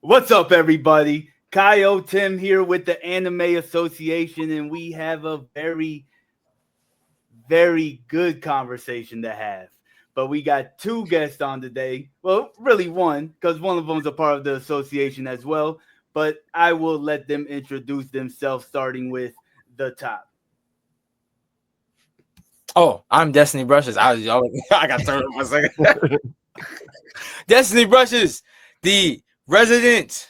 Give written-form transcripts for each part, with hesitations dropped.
What's up, everybody? Kyle Tim here with the Anime Association, and we have a very good conversation to have. But we got two guests on today. Well, really one, because one of them is a part of the association as well. But I will let them introduce themselves, starting with the top. Oh, I'm Destiny Brushes. I got thrown off for a second. Destiny Brushes, the resident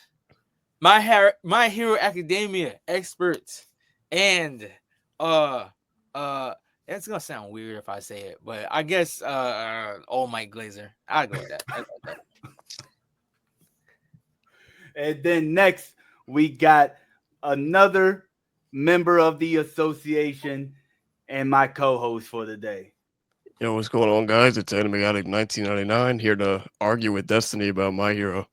My Hero Academia expert, and uh uh it's gonna sound weird if I say it, but I guess old Mike Glazer. I'll go with that. And then next, we got another member of the association and my co host for the day. Yo, what's going on, guys? It's Anime Addict 1999 here to argue with Destiny about My Hero.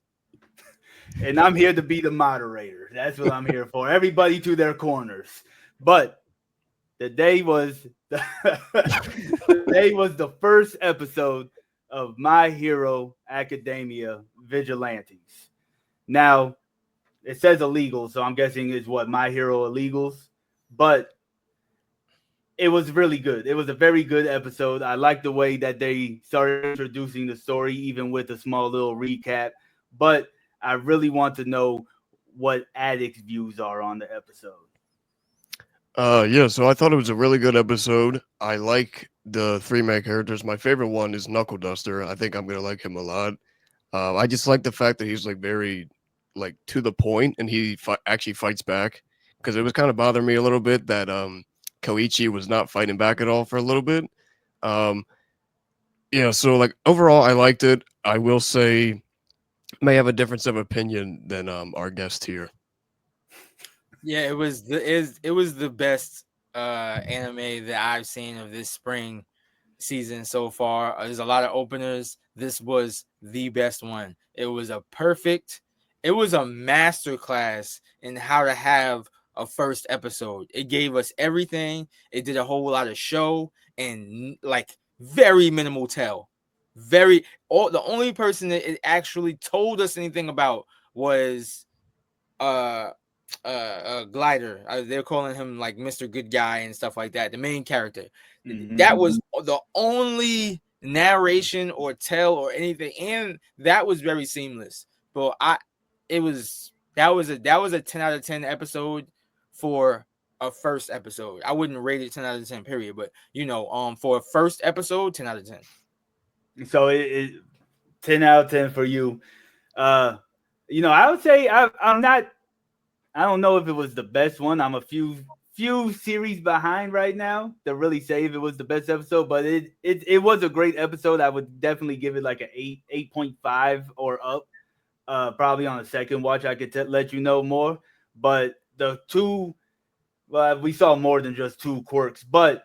And I'm here to be the moderator. That's what I'm here for. Everybody to their corners. But today was today was the first episode of My Hero Academia Vigilantes. Now, it says illegal, so I'm guessing it's what My Hero Illegals, but it was really good. It was a very good episode. I like the way that they started introducing the story, even with a small little recap. But I really want to know what Addict's views are on the episode. Yeah, so I thought it was a really good episode. I like the three main characters. My favorite one is Knuckle Duster. I think I'm gonna like him a lot. I just like the fact that he's like very like to the point, and he actually fights back, because it was kind of bothering me a little bit that Koichi was not fighting back at all for a little bit. Um, yeah, so like overall, I liked it. I will say, may have a difference of opinion than our guest here. Yeah, it was the best anime that I've seen of this spring season so far. There's a lot of openers. This was the best one. It was a master class in how to have a first episode. It gave us everything. It did a whole lot of show and like very minimal tell. The only person that it actually told us anything about was uh Glider. They're calling him like Mr. Good Guy and stuff like that. The main character. That was the only narration or tell or anything, and that was very seamless. But that was a 10 out of 10 episode for a first episode. I wouldn't rate it 10 out of 10 period, but for a first episode, 10 out of 10. So it 10 out of 10 for you. I would say I'm not. I don't know if it was the best one. I'm a few series behind right now to really say if it was the best episode, but it was a great episode. I would definitely give it like an 8.5 or up. Probably on the second watch, I could let you know more. But the two, well, we saw more than just two quirks, but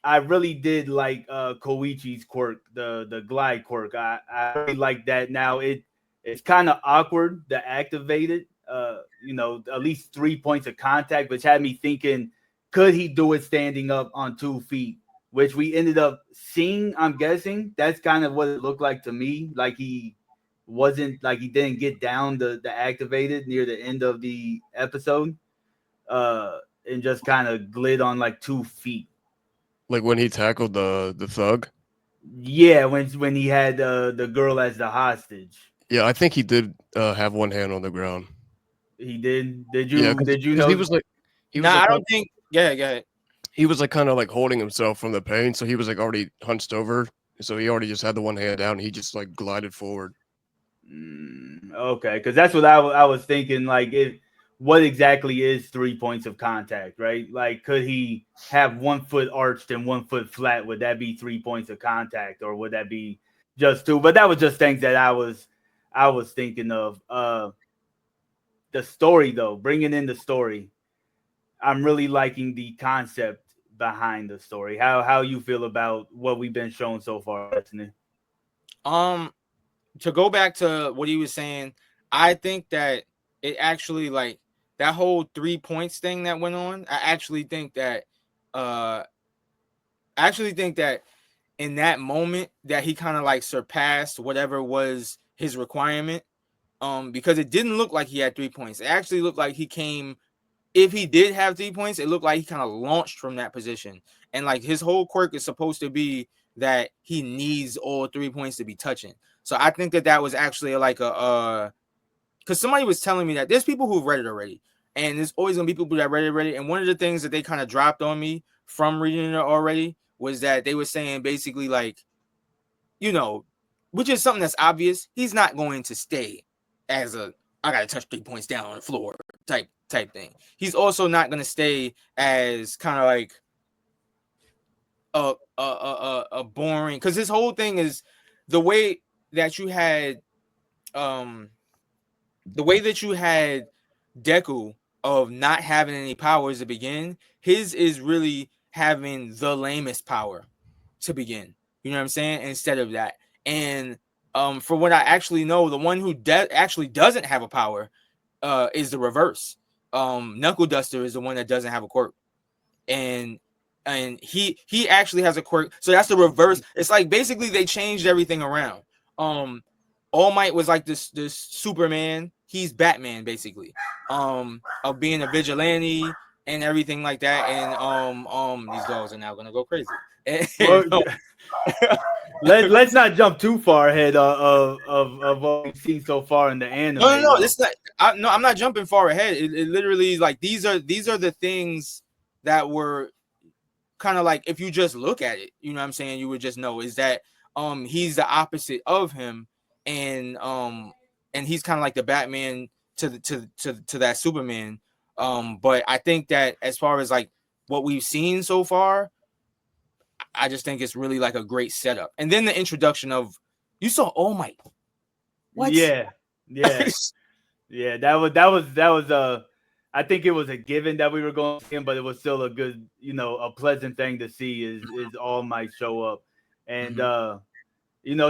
I really did like Koichi's quirk, the glide quirk. I really like that. Now it's kind of awkward to activate it. At least 3 points of contact, which had me thinking, could he do it standing up on 2 feet? Which we ended up seeing. I'm guessing that's kind of what it looked like to me. Like he didn't get down the activated near the end of the episode, and just kind of glid on like 2 feet. Like when he tackled the thug. Yeah, when he had the girl as the hostage. Yeah, I think he did have one hand on the ground. He did. Did Yeah, you did you because know? he was Nah, like I don't think. Yeah, go ahead. he was like kind of like holding himself from the pain, so he was like already hunched over, so he already just had the one hand down. And he just like glided forward. Okay, because that's what I was thinking. Like, what exactly is 3 points of contact, right? Like, could he have 1 foot arched and 1 foot flat? Would that be 3 points of contact, or would that be just two? But that was just things that I was thinking of. The story though, bringing in the story, I'm really liking the concept behind the story. How you feel about what we've been shown so far, Destiny? Um, to go back to what he was saying, I think that it actually like that whole 3 points thing that went on. Uh, I actually think that in that moment that he kind of like surpassed whatever was his requirement. because it didn't look like he had 3 points. It actually looked like he came. If he did have 3 points, it looked like he kind of launched from that position. And like his whole quirk is supposed to be that he needs all 3 points to be touching. So I think that was actually like a because somebody was telling me that there's people who've read it already, and there's always gonna be people that read it already. And one of the things that they kind of dropped on me from reading it already was that they were saying basically like, which is something that's obvious. He's not going to stay as a I gotta touch 3 points down on the floor type thing. He's also not gonna stay as kind of like a boring, because his whole thing is the way that you had Deku of not having any powers to begin. His is really having the lamest power to begin. You know what I'm saying? Instead of that. And for what I actually know, the one who actually doesn't have a power is the reverse. Knuckle Duster is the one that doesn't have a quirk. And he actually has a quirk. So that's the reverse. It's like basically they changed everything around. All Might was like this Superman. He's Batman basically. Of being a vigilante and everything like that. And these dogs are now gonna go crazy. Let's not jump too far ahead of what we've seen so far in the anime. No, it's not. I'm not jumping far ahead. It literally is like these are the things that were kind of like, if you just look at it, you know what I'm saying, you would just know is that he's the opposite of him, and he's kind of like the Batman to that Superman. But I think that as far as like what we've seen so far, I just think it's really like a great setup. And then the introduction of, you saw All Might. What? Yeah. Yeah, that was I think it was a given that we were going to see him, but it was still a good, a pleasant thing to see is All Might show up. And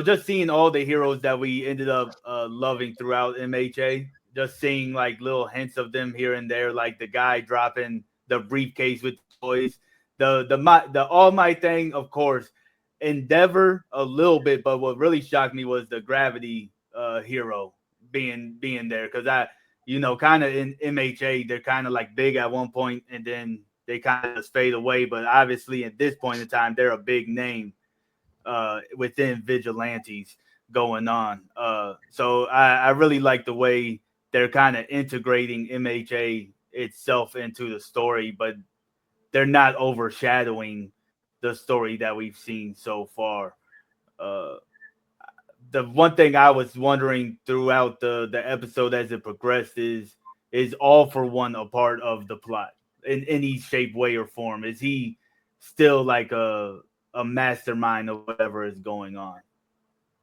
just seeing all the heroes that we ended up loving throughout MHA, just seeing like little hints of them here and there, like the guy dropping the briefcase with toys. The All Might thing, of course, Endeavor a little bit, but what really shocked me was the Gravity hero being there, because kind of in MHA they're kind of like big at one point and then they kind of just fade away. But obviously at this point in time they're a big name within Vigilantes going on. So I really like the way they're kind of integrating MHA itself into the story, but they're not overshadowing the story that we've seen so far. The one thing I was wondering throughout the episode as it progressed is All For One a part of the plot in any shape, way, or form? Is he still like a mastermind of whatever is going on?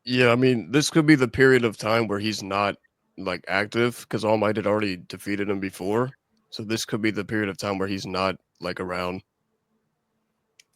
Yeah, I mean, this could be the period of time where he's not like active, because All Might had already defeated him before. So this could be the period of time where he's not like around.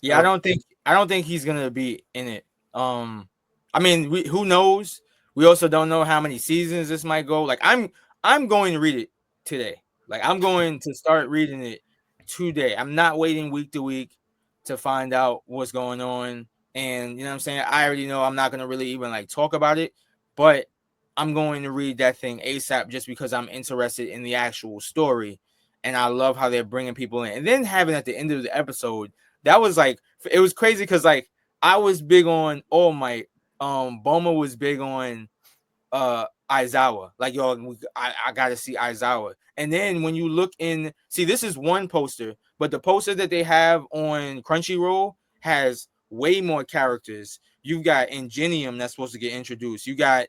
Yeah, I don't think he's gonna be in it. I mean, who knows? We also don't know how many seasons this might go. Like, I'm going to read it today. Like, I'm going to start reading it today. I'm not waiting week to week to find out what's going on. And you know what I'm saying? I already know I'm not gonna really even like talk about it, but I'm going to read that thing ASAP just because I'm interested in the actual story. And I love how they're bringing people in. And then having at the end of the episode, that was like, it was crazy because like I was big on All Might. Boma was big on Aizawa. Like, yo, I gotta see Aizawa. And then when you look in, see, this is one poster, but the poster that they have on Crunchyroll has way more characters. You've got Ingenium that's supposed to get introduced. You got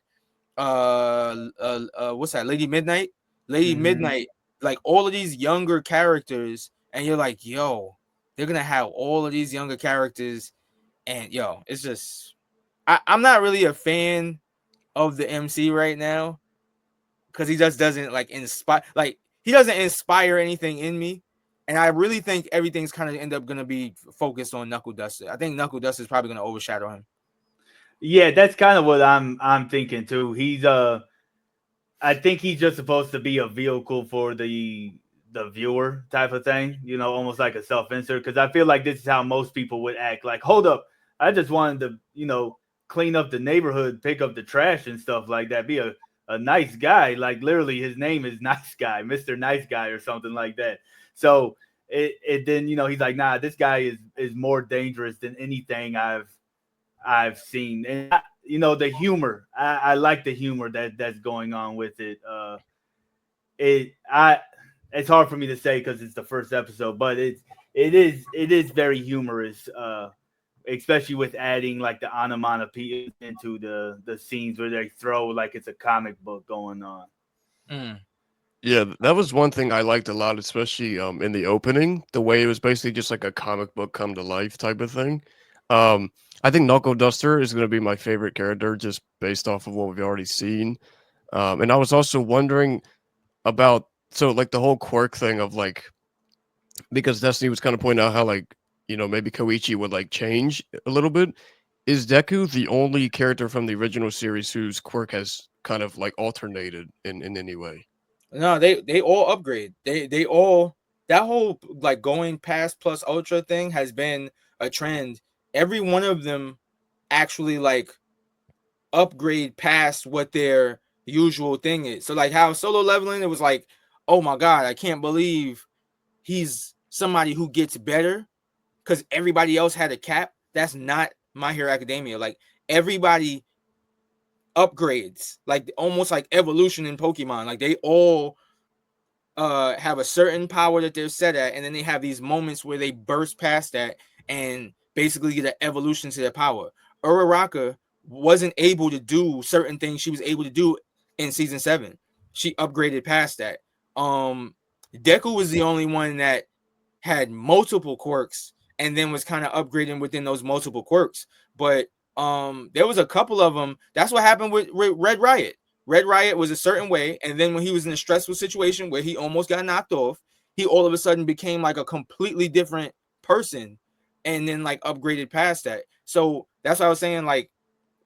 what's that? Lady Midnight. Midnight. Like all of these younger characters, and you're like, yo, they're gonna have all of these younger characters, and yo, it's just I'm not really a fan of the MC right now because he just doesn't like inspire. Like, he doesn't inspire anything in me, and I really think everything's kind of end up gonna be focused on Knuckle Duster. I think Knuckle Duster is probably gonna overshadow him. Yeah, that's kind of what I'm thinking too. I think he's just supposed to be a vehicle for the viewer type of thing, almost like a self-insert. Because I feel like this is how most people would act. Like, hold up, I just wanted to, clean up the neighborhood, pick up the trash and stuff like that. Be a a nice guy. Like literally, his name is Nice Guy, Mister Nice Guy, or something like that. So it then he's like, nah, this guy is more dangerous than anything I've seen, and the humor. I like the humor that's going on with it. It I it's hard for me to say because it's the first episode, but it is very humorous. Especially with adding like the onomatopoeia into the scenes where they throw like it's a comic book going on. Mm. Yeah, that was one thing I liked a lot, especially in the opening, the way it was basically just like a comic book come to life type of thing. Um, I think Knuckle Duster is going to be my favorite character just based off of what we've already seen. And I was also wondering about so like the whole quirk thing of like because Destiny was kind of pointing out how like maybe Koichi would like change a little bit. Is Deku the only character from the original series whose quirk has kind of like alternated in any way? No, they all upgrade. They all that whole like going past plus ultra thing has been a trend. Every one of them actually like upgrade past what their usual thing is. So like how solo leveling, it was like, oh my god, I can't believe he's somebody who gets better because everybody else had a cap. That's not My Hero Academia. Like everybody upgrades, like almost like evolution in Pokemon. Like they all have a certain power that they're set at, and then they have these moments where they burst past that and basically get an evolution to their power. Uraraka wasn't able to do certain things she was able to do in season 7. She upgraded past that. Deku was the only one that had multiple quirks and then was kind of upgrading within those multiple quirks. But there was a couple of them. That's what happened with Red Riot. Red Riot was a certain way, and then when he was in a stressful situation where he almost got knocked off, he all of a sudden became like a completely different person and then like upgraded past that. So that's what I was saying, like,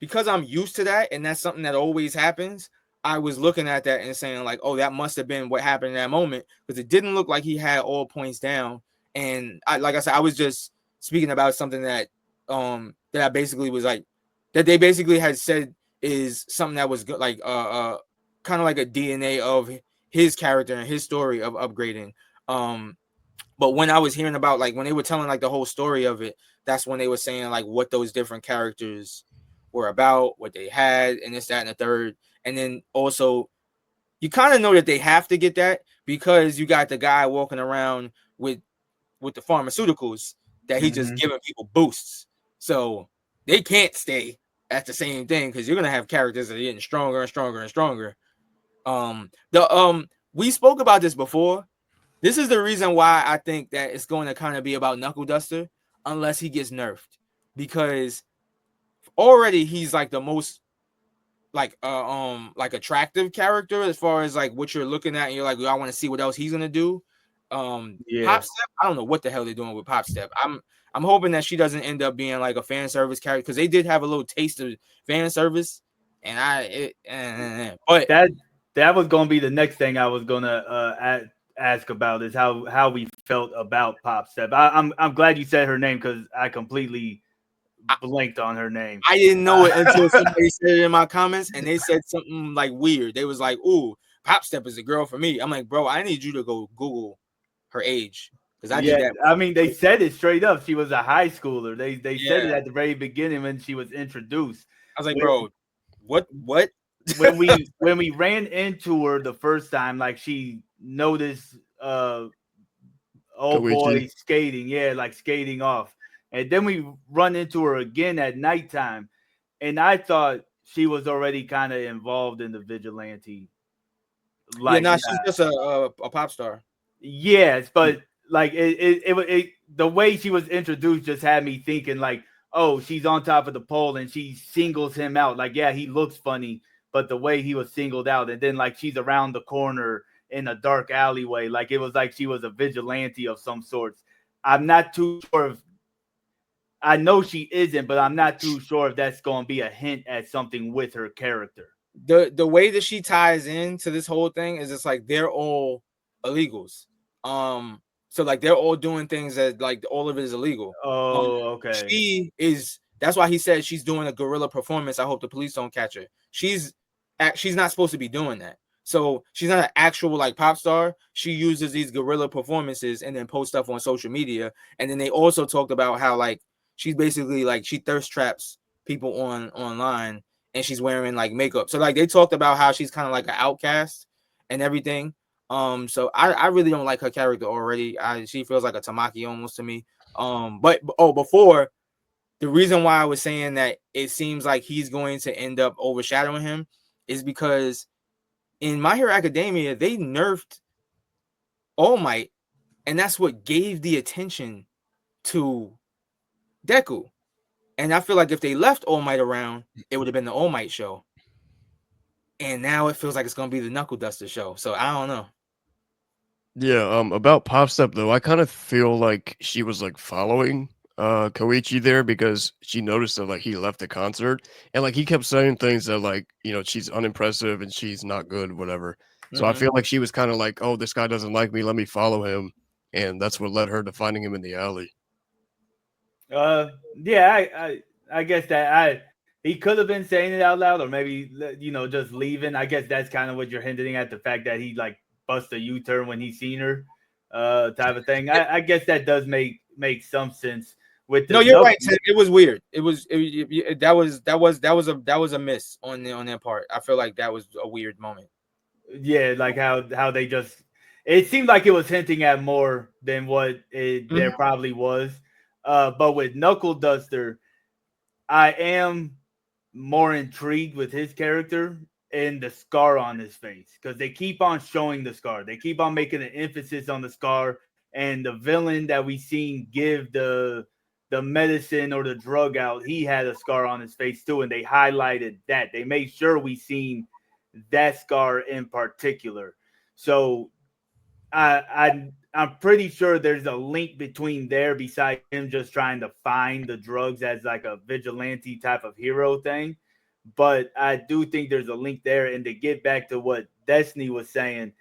because I'm used to that and that's something that always happens, I was looking at that and saying like, oh, that must have been what happened in that moment, because it didn't look like he had all points down. And like I said, I was just speaking about something that that I basically was like, that they basically had said is something that was good, like kind of like a DNA of his character and his story of upgrading. But when I was hearing about, like, when they were telling like the whole story of it, that's when they were saying like what those different characters were about, what they had, and this, that, and the third. And then also you kind of know that they have to get that because you got the guy walking around with the pharmaceuticals that he just giving people boosts. So they can't stay at the same thing because you're gonna have characters that are getting stronger and stronger and stronger. We spoke about this before. This is the reason why I think that it's going to kind of be about Knuckle Duster unless he gets nerfed, because already he's like the most like attractive character as far as like what you're looking at and you're like, I want to see what else he's gonna do. Pop Step, I don't know what the hell they're doing with Pop Step. I'm hoping that she doesn't end up being like a fan service character, because they did have a little taste of fan service, and but that was going to be the next thing I was going to ask about, is how we felt about Pop Step. I'm glad you said her name because I completely blanked on her name. I didn't know it until somebody said it in my comments, and they said something like weird. They was like, "Ooh, Pop Step is a girl for me." I'm like, bro, I need you to go Google her age, because I did that. I mean, they said it straight up. She was a high schooler. They said it at the very beginning when she was introduced. I was like, bro, what? when we ran into her the first time, like she noticed old boy skating, like skating off. And then we run into her again at nighttime. And I thought she was already kind of involved in the vigilante. Like, she's just a pop star. Yes, but like it the way she was introduced just had me thinking like, oh, she's on top of the pole and she singles him out. Like, yeah, he looks funny, but the way he was singled out, and then like she's around the corner in a dark alleyway, like it was like she was a vigilante of some sorts. I'm not too sure if I know she isn't, but I'm not too sure if that's going to be a hint at something with her character. The way that she ties into this whole thing is it's like they're all illegals. So like they're all doing things that like all of it is illegal. Oh, okay. That's why he said she's doing a guerrilla performance. I hope the police don't catch her. She's she's not supposed to be doing that. So she's not an actual like pop star. She uses these guerrilla performances and then posts stuff on social media. And then they also talked about how like she's basically like she thirst traps people online, and she's wearing like makeup. So like they talked about how she's kind of like an outcast and everything. So I really don't like her character already. She feels like a Tamaki almost to me. But before, the reason why I was saying that it seems like he's going to end up overshadowing him is because in My Hero Academia, they nerfed All Might, and that's what gave the attention to Deku. And I feel like if they left All Might around, it would have been the All Might show. And now it feels like it's going to be the Knuckle Duster show. So I don't know. Yeah, about Pop Step though, I kind of feel like she was like following Koichi there because she noticed that like he left the concert and like he kept saying things that like, you know, she's unimpressive and she's not good, whatever. So I feel like she was kind of like, oh, this guy doesn't like me, let me follow him, and that's what led her to finding him in the alley. Yeah, I guess that he could have been saying it out loud, or maybe just leaving. I guess that's kind of what you're hinting at, the fact that he like bust a U-turn when he seen her, type of thing. I guess that does make some sense. With the no, you're right. Tim. It was weird. That was a miss on their part. I feel like that was a weird moment. Yeah, like how they just, it seemed like it was hinting at more than what there probably was. But with Knuckle Duster, I am more intrigued with his character and the scar on his face, because they keep on showing the scar. They keep on making an emphasis on the scar, and the villain that we seen give the medicine or the drug out, he had a scar on his face too, and they highlighted that. They made sure we seen that scar in particular. So I'm pretty sure there's a link between there, besides him just trying to find the drugs as like a vigilante type of hero thing. But I do think there's a link there. And to get back to what Destiny was saying,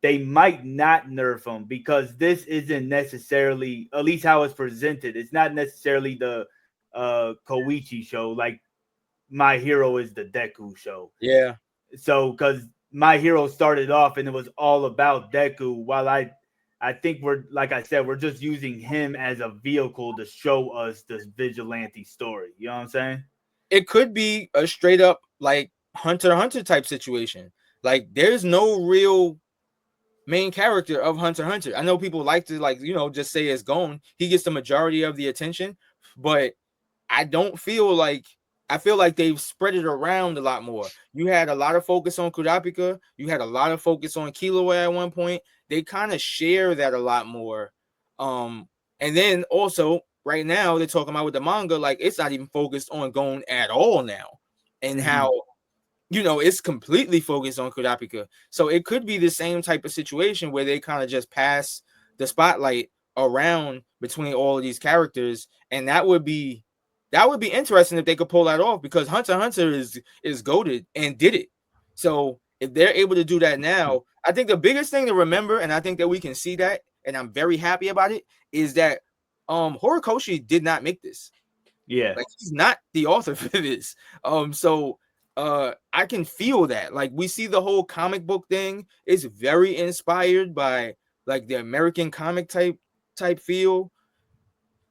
they might not nerf him because this isn't necessarily, at least how it's presented, it's not necessarily the Koichi show. Like My Hero is the Deku show. Yeah. So because My Hero started off and it was all about Deku, while I think we're, like I said, we're just using him as a vehicle to show us this vigilante story. You know what I'm saying? It could be a straight up like Hunter x Hunter type situation. Like there's no real main character of Hunter x Hunter. I know people like to just say it's Gon. He gets the majority of the attention, but I feel like they've spread it around a lot more. You had a lot of focus on Kurapika. You had a lot of focus on Killua at one point. They kind of share that a lot more. And then also right now they're talking about with the manga, like it's not even focused on Gon at all now, and how it's completely focused on Kurapika. So it could be the same type of situation where they kind of just pass the spotlight around between all of these characters, and that would be interesting if they could pull that off, because Hunter x Hunter is goated and did it. So if they're able to do that now, I think the biggest thing to remember, and I think that we can see that, and I'm very happy about it, is that Horikoshi did not make this. Yeah. Like he's not the author for this. So I can feel that. Like we see the whole comic book thing is very inspired by like the American comic type feel.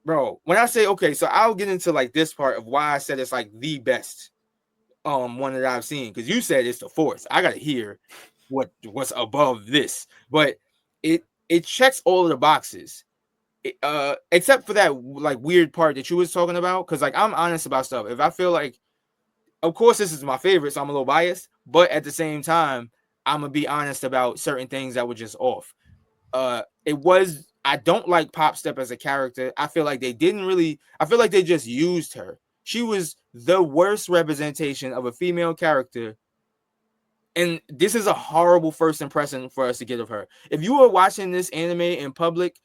Bro, when I say, okay, so I'll get into like this part of why I said it's like the best one that I've seen, because you said it's the fourth. I gotta hear what's above this, but it checks all of the boxes, except for that like weird part that you was talking about. Because like I'm honest about stuff. If I feel like, of course this is my favorite, so I'm a little biased, but at the same time I'm gonna be honest about certain things that were just off. I don't like Pop Step as a character. I feel like they just used her. She was the worst representation of a female character. And this is a horrible first impression for us to get of her. If you were watching this anime in public,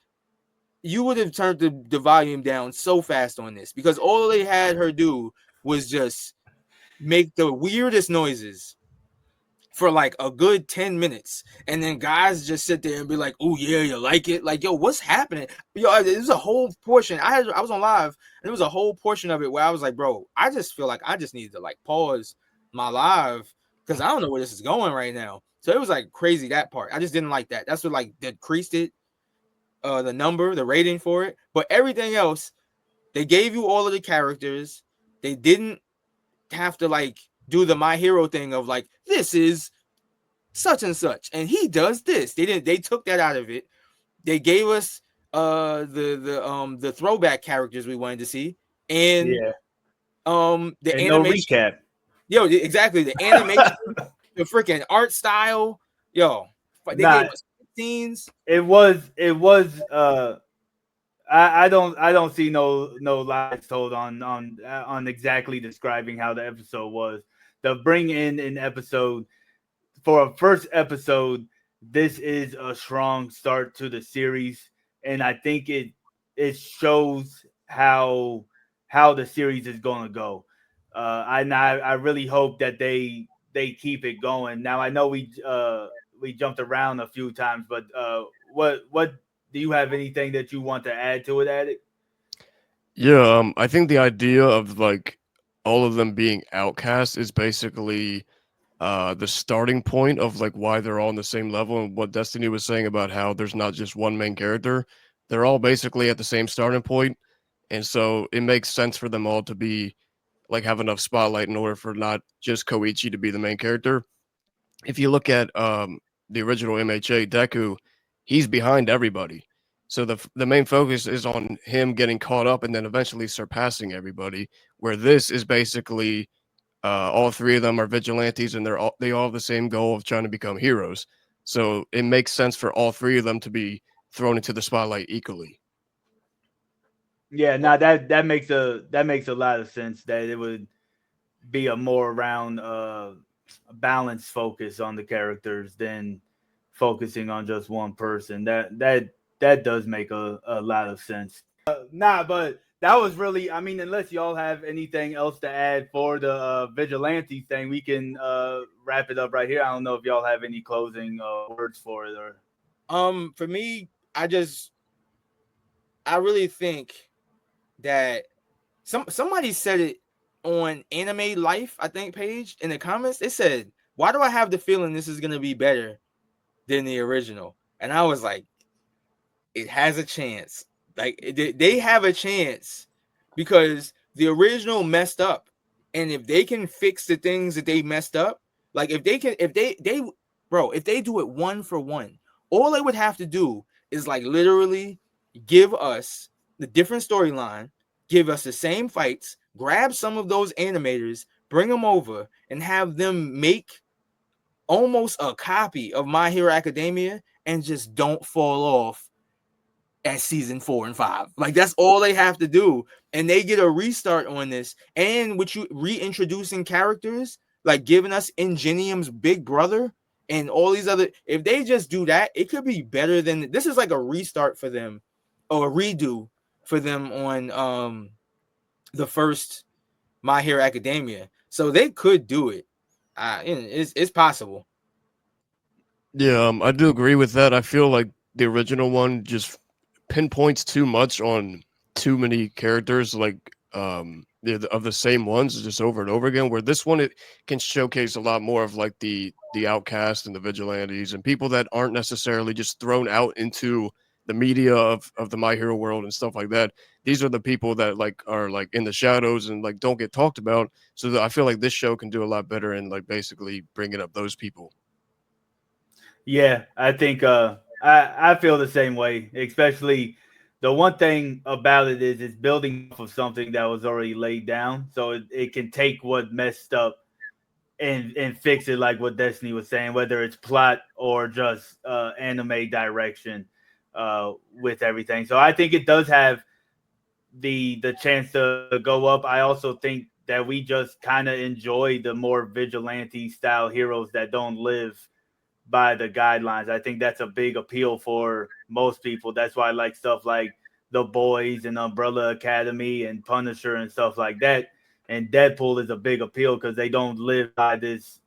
you would have turned the volume down so fast on this, because all they had her do was just make the weirdest noises for like a good 10 minutes, and then guys just sit there and be like, oh yeah, you like it? Like, yo, what's happening? Yo, there's a whole portion. I was on live, and there was a whole portion of it where I was like, bro, I just feel like I just needed to like pause my live, because I don't know where this is going right now. So it was like crazy, that part. I just didn't like that. That's what like decreased it, the number, the rating for it. But everything else, they gave you all of the characters. They didn't have to like do the My Hero thing of like, this is such and such, and he does this. They took that out of it. They gave us the throwback characters we wanted to see, and Yeah. the And no animation. recap. Yo, exactly, the animation, the freaking art style. Yo, they Nah, gave us scenes. it was I don't see no lies told on exactly describing how the episode was. The bring in an episode for a first episode, this is a strong start to the series, and I think it shows how the series is going to go. I really hope that they keep it going. Now I know we jumped around a few times, but what do you have anything that you want to add to it, Addict? Yeah, I think the idea of like all of them being outcasts is basically the starting point of like why they're all on the same level, and what Destiny was saying about how there's not just one main character. They're all basically at the same starting point, and so it makes sense for them all to be like have enough spotlight in order for not just Koichi to be the main character. If you look at the original MHA, Deku, he's behind everybody. So the main focus is on him getting caught up and then eventually surpassing everybody. Where this is basically all three of them are vigilantes, and they all have the same goal of trying to become heroes. So it makes sense for all three of them to be thrown into the spotlight equally. Yeah, now that makes a lot of sense that it would be a more around balanced focus on the characters than focusing on just one person. That does make a lot of sense. Nah, but that was really, I mean, unless y'all have anything else to add for the vigilante thing, we can wrap it up right here. I don't know if y'all have any closing words for it or. For me, I really think that somebody said it on Anime Life, I think, page in the comments. It said, "Why do I have the feeling this is gonna be better than the original?" And I was like, "It has a chance. Like they have a chance because the original messed up, and if they can fix the things that they messed up, like if they can, if they, bro, if they do it one for one, all they would have to do is like literally give us the different storyline, give us the same fights, grab some of those animators, bring them over, and have them make almost a copy of My Hero Academia, and just don't fall off at season 4 and 5. Like that's all they have to do, and they get a restart on this. And with you reintroducing characters, like giving us Ingenium's big brother and all these other, if they just do that, it could be better than this. Is like a restart for them, or a redo for them on the first My Hero Academia. So they could do it. It's possible. Yeah, I do agree with that. I feel like the original one just pinpoints too much on too many characters, like of the same ones, just over and over again. Where this one, it can showcase a lot more of like the outcast and the vigilantes and people that aren't necessarily just thrown out into the media of the My Hero world and stuff like that. These are the people that like are like in the shadows and like don't get talked about. So I feel like this show can do a lot better in like basically bringing up those people. Yeah, I think I feel the same way. Especially the one thing about it is it's building off of something that was already laid down, so it can take what messed up and fix it, like what Destiny was saying, whether it's plot or just anime direction with everything. So I think it does have the chance to go up. I also think that we just kind of enjoy the more vigilante style heroes that don't live by the guidelines. I think that's a big appeal for most people. That's why I like stuff like The Boys and Umbrella Academy and Punisher and stuff like that. And Deadpool is a big appeal because they don't live by this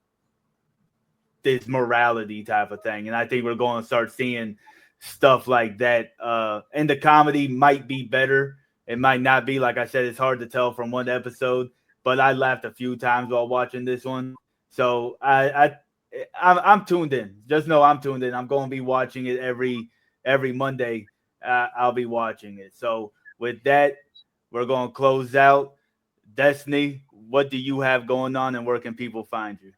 morality type of thing. And I think we're going to start seeing stuff like that. And the comedy might be better. It might not be. Like I said, it's hard to tell from one episode, but I laughed a few times while watching this one. So I'm tuned in. Just know I'm tuned in. I'm going to be watching it every Monday. I'll be watching it. So with that, we're going to close out. Destiny, what do you have going on, and where can people find you?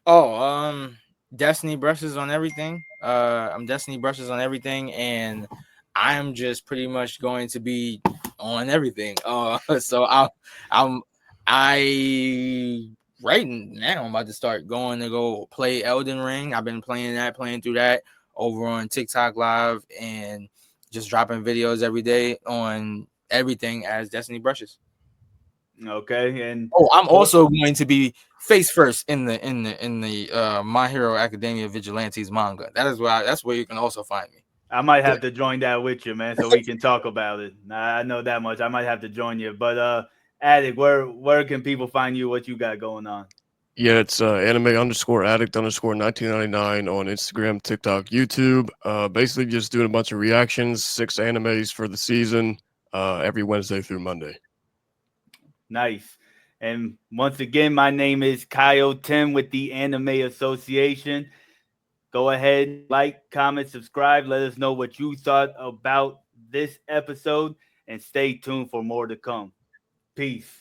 Oh, Destiny brushes on everything. I'm Destiny brushes on everything, and I'm just pretty much going to be on everything. So I'm I right now I'm about to start going to go play Elden Ring. I've been playing through that over on TikTok Live, and just dropping videos every day on everything as Destiny brushes. Okay, and Oh, I'm what also going to be face first in the My Hero Academia Vigilantes manga. That's where you can also find me. I might have to join that with you, man, so we can talk about it. I know that much. I might have to join you. But Addict, where can people find you? What you got going on? Yeah, it's anime_addict_1999 on Instagram, TikTok, YouTube. Basically just doing a bunch of reactions, 6 animes for the season, every Wednesday through Monday. Nice. And once again, my name is Kyle Tim with the Anime Association. Go ahead, like, comment, subscribe. Let us know what you thought about this episode, and stay tuned for more to come. Peace.